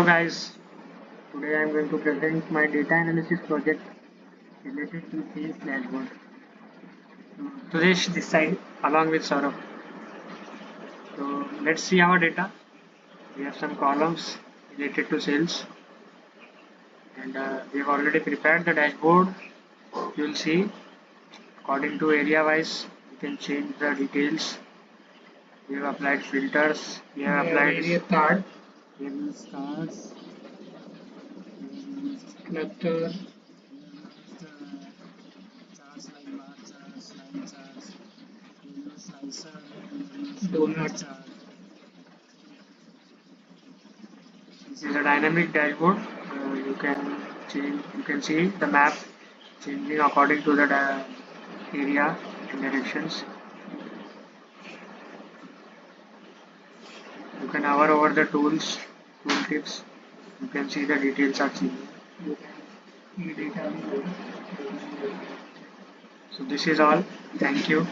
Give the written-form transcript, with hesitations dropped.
guys, today I am going to present my data analysis project related to sales dashboard. Suresh this side along with Saurabh. So let's see our data. We have some columns related to sales and we have already prepared the dashboard. You will see according to area wise you can change the details. We have applied filters. We have applied area card. We have used cards. Cluster. Charts like bar charts, line charts, we use slicer, we use Donut. chart. This is a dynamic dashboard. You can see the map changing according to the area and directions. You can hover over the tools, tooltips. You can see the details are changing. You can see data. So this is all. Thank you.